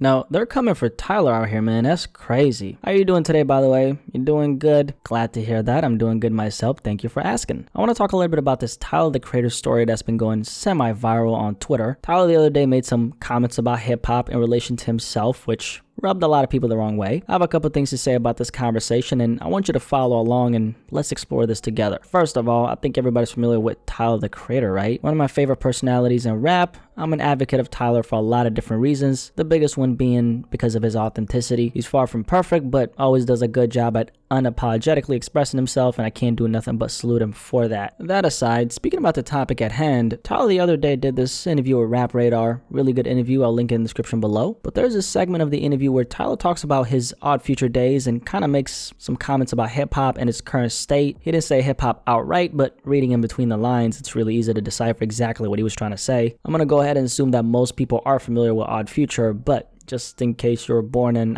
Now, they're coming for Tyler out here, man. That's crazy. How are you doing today, by the way? You doing good? Glad to hear that. I'm doing good myself. Thank you for asking. I want to talk a little bit about this Tyler, the Creator story that's been going semi-viral on Twitter. Tyler the other day made some comments about hip-hop in relation to himself, which rubbed a lot of people the wrong way. I have a couple things to say about this conversation, and I want you to follow along and let's explore this together. First of all, I think everybody's familiar with Tyler, the Creator, right? One of my favorite personalities in rap. I'm an advocate of Tyler for a lot of different reasons. The biggest one being because of his authenticity. He's far from perfect, but always does a good job at unapologetically expressing himself, and I can't do nothing but salute him for that. That aside, speaking about the topic at hand, Tyler the other day did this interview with Rap Radar. Really good interview. I'll link it in the description below. But there's a segment of the interview where Tyler talks about his Odd Future days and kind of makes some comments about hip-hop and its current state. He didn't say hip-hop outright, but reading in between the lines, it's really easy to decipher exactly what he was trying to say. I'm going to go ahead and assume that most people are familiar with Odd Future, but just in case you were born in,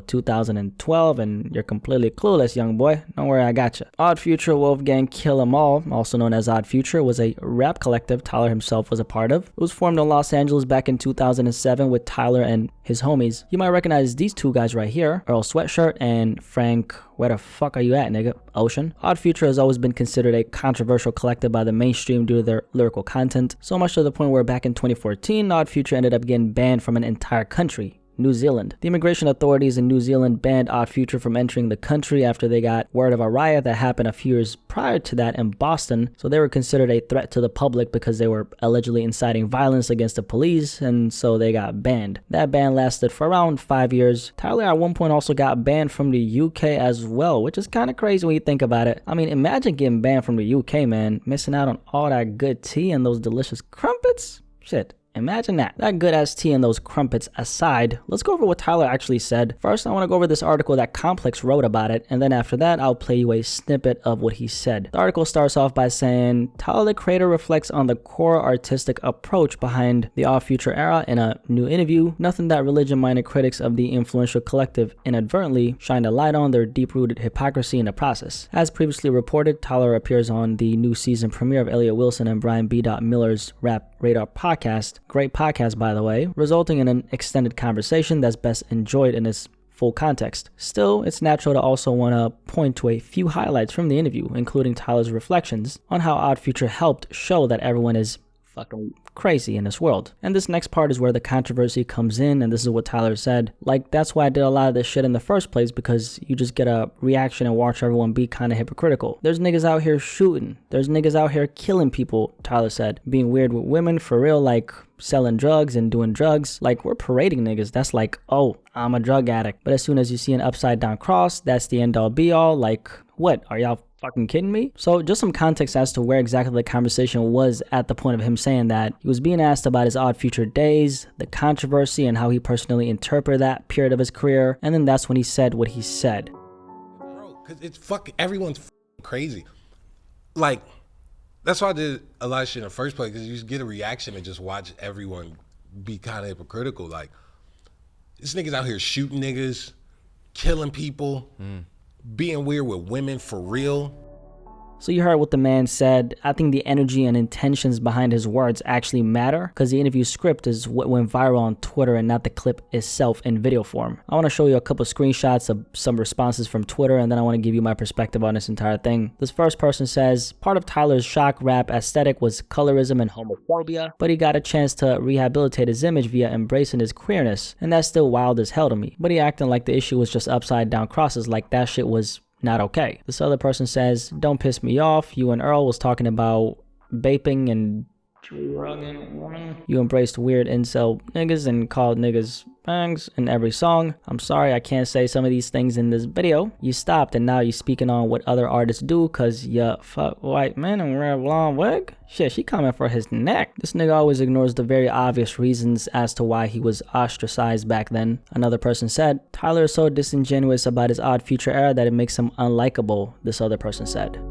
2012 and you're completely clueless, young boy, don't worry, I got you. Odd Future, Wolfgang Kill 'Em All, also known as Odd Future, was a rap collective Tyler himself was a part of. It was formed in Los Angeles back in 2007 with Tyler and his homies. You might recognize these two guys right here, Earl Sweatshirt and Frank, where the fuck are you at, nigga? Ocean. Odd Future has always been considered a controversial collective by the mainstream due to their lyrical content, so much to the point where back in 2014, Odd Future ended up getting banned from an entire country. New Zealand. The immigration authorities in New Zealand banned Odd Future from entering the country after they got word of a riot that happened a few years prior to that in Boston, so they were considered a threat to the public because they were allegedly inciting violence against the police, and so they got banned. That ban lasted for around 5 years. Tyler at one point also got banned from the UK as well, which is kind of crazy when you think about it. I mean, imagine getting banned from the UK, man, missing out on all that good tea and those delicious crumpets. Shit. Imagine that. That good ass tea and those crumpets aside, let's go over what Tyler actually said. First, I want to go over this article that Complex wrote about it, and then after that, I'll play you a snippet of what he said. The article starts off by saying, Tyler the Creator reflects on the core artistic approach behind the Odd Future era in a new interview. Nothing that religion-minded critics of the influential collective inadvertently shined a light on their deep-rooted hypocrisy in the process. As previously reported, Tyler appears on the new season premiere of Elliot Wilson and Brian B. Miller's Rap Radar podcast. Great podcast, by the way, resulting in an extended conversation that's best enjoyed in its full context. Still, it's natural to also want to point to a few highlights from the interview, including Tyler's reflections on how Odd Future helped show that everyone is fucking crazy in this world. And this next part is where the controversy comes in, and this is what Tyler said. Like, that's why I did a lot of this shit in the first place, because you just get a reaction and watch everyone be kind of hypocritical. There's niggas out here shooting. There's niggas out here killing people, Tyler said. Being weird with women, for real, like selling drugs and doing drugs. Like, we're parading niggas. That's like, oh, I'm a drug addict. But as soon as you see an upside down cross, that's the end all be all. Like, what? Are y'all fucking kidding me? So just some context as to where exactly the conversation was at the point of him saying that. He was being asked about his Odd Future days, the controversy, and how he personally interpreted that period of his career. And then that's when he said what he said. Bro, because it's fucking, everyone's fucking crazy. Like, that's why I did a lot of shit in the first place, because you just get a reaction and just watch everyone be kind of hypocritical. Like, this nigga's out here shooting niggas, killing people, being weird with women for real. So you heard what the man said. I think the energy and intentions behind his words actually matter, because the interview script is what went viral on Twitter and not the clip itself in video form. I want to show you a couple screenshots of some responses from Twitter, and then I want to give you my perspective on this entire thing. This first person says, part of Tyler's shock rap aesthetic was colorism and homophobia, but he got a chance to rehabilitate his image via embracing his queerness, and that's still wild as hell to me. But he acting like the issue was just upside down crosses, like that shit was not okay. This other person says, don't piss me off. You and Earl was talking about vaping and drugging. You embraced weird incel niggas and called niggas bangs in every song. I'm sorry I can't say some of these things in this video. You stopped and now you speaking on what other artists do cause you fuck white men and wear a blonde wig. Shit, she coming for his neck. This nigga always ignores the very obvious reasons as to why he was ostracized back then. Another person said, Tyler is so disingenuous about his Odd Future era that it makes him unlikable, this other person said.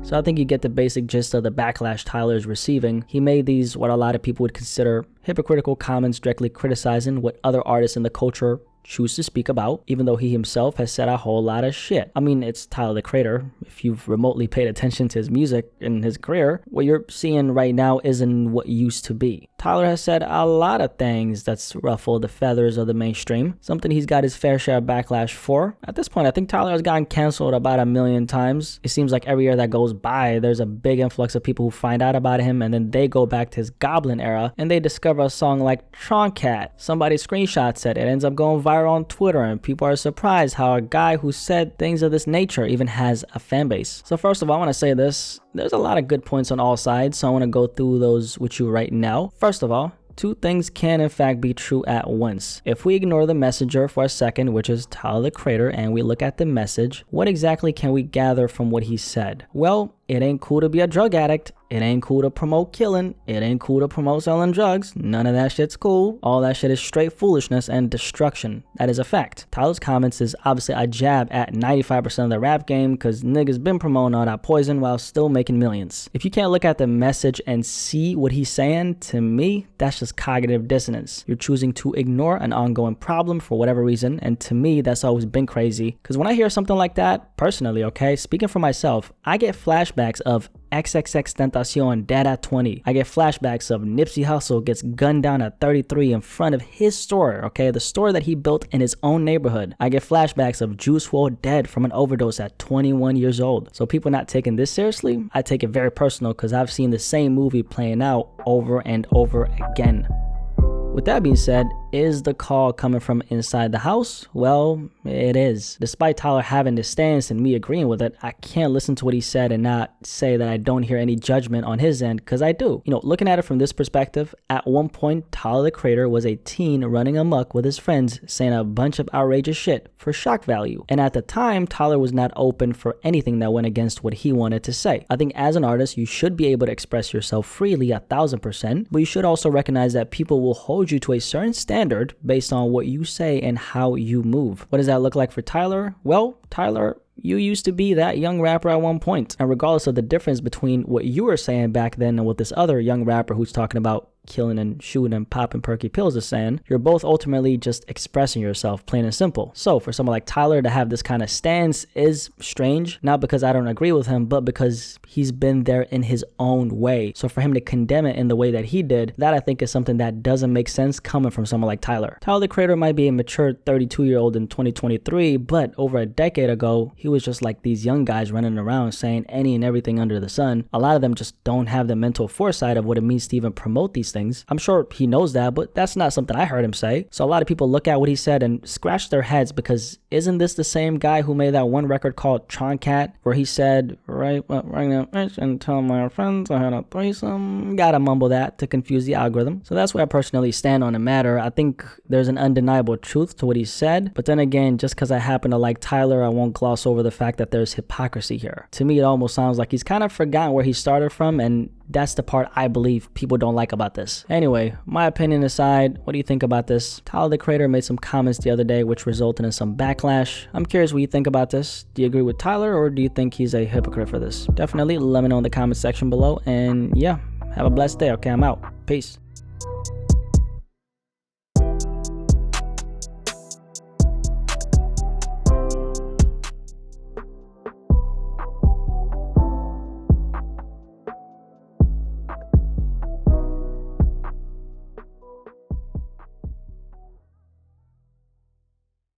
So I think you get the basic gist of the backlash Tyler is receiving. He made these, what a lot of people would consider hypocritical comments, directly criticizing what other artists in the culture choose to speak about, even though he himself has said a whole lot of shit. I mean, it's Tyler the Creator. If you've remotely paid attention to his music and his career, what you're seeing right now isn't what used to be. Tyler has said a lot of things that's ruffled the feathers of the mainstream, something he's got his fair share of backlash for. At this point, I think Tyler has gotten canceled about 1,000,000 times. It seems like every year that goes by, there's a big influx of people who find out about him, and then they go back to his Goblin era, and they discover a song like Troncat. Somebody screenshots it, it ends up going viral on Twitter, and people are surprised how a guy who said things of this nature even has a fan base. So first of all, I want to say this. There's a lot of good points on all sides, so I want to go through those with you right now. First of all, two things can in fact be true at once. If we ignore the messenger for a second, which is Tyler the Creator, and we look at the message, what exactly can we gather from what he said? Well, it ain't cool to be a drug addict. It ain't cool to promote killing. It ain't cool to promote selling drugs. None of that shit's cool. All that shit is straight foolishness and destruction. That is a fact. Tyler's comments is obviously a jab at 95% of the rap game because niggas been promoting all that poison while still making millions. If you can't look at the message and see what he's saying, to me, that's just cognitive dissonance. You're choosing to ignore an ongoing problem for whatever reason, and to me, that's always been crazy. Because when I hear something like that, personally, okay, speaking for myself, I get flashbacks of XXXTentacion dead at 20. I get flashbacks of Nipsey Hussle gets gunned down at 33 in front of his store, okay? The store that he built in his own neighborhood. I get flashbacks of Juice WRLD dead from an overdose at 21 years old. So people not taking this seriously, I take it very personal because I've seen the same movie playing out over and over again. With that being said, is the call coming from inside the house? Well, it is. Despite Tyler having this stance and me agreeing with it, I can't listen to what he said and not say that I don't hear any judgment on his end, because I do. You know, looking at it from this perspective, at one point, Tyler the Creator was a teen running amok with his friends, saying a bunch of outrageous shit for shock value. And at the time, Tyler was not open for anything that went against what he wanted to say. I think as an artist, you should be able to express yourself freely 1,000%, but you should also recognize that people will hold you to a certain standard based on what you say and how you move. What does that look like for Tyler? Well, Tyler, you used to be that young rapper at one point, and regardless of the difference between what you were saying back then and what this other young rapper who's talking about killing and shooting and popping perky pills is saying, you're both ultimately just expressing yourself, plain and simple. So for someone like Tyler to have this kind of stance is strange, not because I don't agree with him, but because he's been there in his own way. So for him to condemn it in the way that he did, that I think is something that doesn't make sense coming from someone like Tyler. Tyler the Creator might be a mature 32-year-old in 2023, but over a decade ago, he was just like these young guys running around saying any and everything under the sun. A lot of them just don't have the mental foresight of what it means to even promote these things. I'm sure he knows that, but that's not something I heard him say. So a lot of people look at what he said and scratch their heads because isn't this the same guy who made that one record called Troncat where he said, right now, and tell my friends I had a threesome? Gotta mumble that to confuse the algorithm. So that's where I personally stand on the matter. I think there's an undeniable truth to what he said, but then again, just because I happen to like Tyler, I won't gloss over the fact that there's hypocrisy here. To me, it almost sounds like he's kind of forgotten where he started from, and that's the part I believe people don't like about this. Anyway, my opinion aside, what do you think about this? Tyler the Creator made some comments the other day which resulted in some backlash. I'm curious what you think about this. Do you agree with Tyler or do you think he's a hypocrite for this? Definitely let me know in the comment section below, and yeah, have a blessed day. Okay, I'm out. Peace.